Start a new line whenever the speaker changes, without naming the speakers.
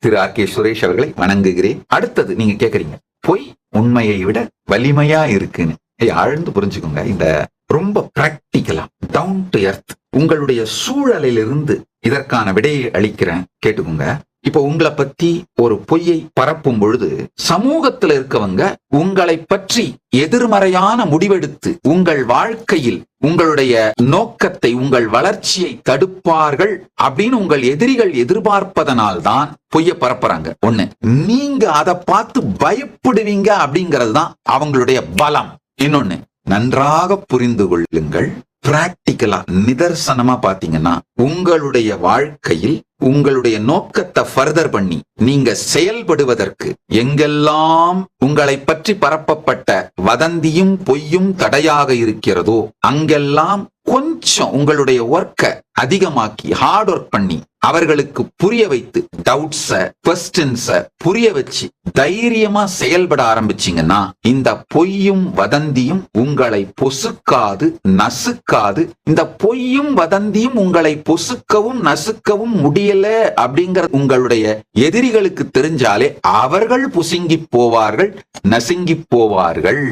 திரு RK. Suresh அவர்களை வணங்குகிறேன். அடுத்தது நீங்க கேக்குறீங்க, பொய் உண்மையை விட வலிமையா இருக்குன்னு. ஆழ்ந்து புரிஞ்சுக்கோங்க. இந்த ரொம்ப பிராக்டிக்கலா டவுன் டு எர்த் உங்களுடைய சூழலிலிருந்து இதற்கான விடையை அளிக்கிறேன், கேட்டுக்கோங்க. இப்ப உங்களை பத்தி ஒரு பொய்யை பரப்பும் பொழுது சமூகத்தில் இருக்கவங்க உங்களை பற்றி எதிர்மறையான முடிவெடுத்து உங்கள் வாழ்க்கையில் உங்களுடைய நோக்கத்தை, உங்கள் வளர்ச்சியை தடுப்பார்கள் அப்படின்னு உங்கள் எதிரிகள் எதிர்பார்ப்பதனால் தான் பொய்ய பரப்புறாங்க. ஒண்ணு, நீங்க அதை பார்த்து பயப்படுவீங்க அப்படிங்கிறது தான் அவங்களுடைய பலம். இன்னொன்னு, நன்றாக புரிந்து கொள்ளுங்கள். பிராக்டிக்கலா நிதர்சனமா பாத்தீங்கன்னா உங்களுடைய வாழ்க்கையில் உங்களுடைய நோக்கத்தை ஃபர்தர் பண்ணி நீங்க செயல்படுவதற்கு எங்கெல்லாம் உங்களை பற்றி பரப்பப்பட்ட வதந்தியும் பொய்யும் தடையாக இருக்கிறதோ அங்கெல்லாம் கொஞ்சம் உங்களுடைய ஒர்க்கை அதிகமாக்கி ஹார்ட் ஒர்க் பண்ணி அவர்களுக்கு புரிய வைத்து டவுட்ஸ, குவெஸ்டின்ஸ புரிய வச்சு தைரியமா செயல்பட ஆரம்பிச்சீங்கன்னா இந்த பொய்யும் வதந்தியும் உங்களை பொசுக்காது, நசுக்காது. இந்த பொய்யும் வதந்தியும் உங்களை பொசுக்கவும் நசுக்கவும் முடியல அப்படிங்கிற உங்களுடைய எதிரிகளுக்கு தெரிஞ்சாலே அவர்கள் புசுங்கி போவார்கள், நசுங்கி போவார்கள்.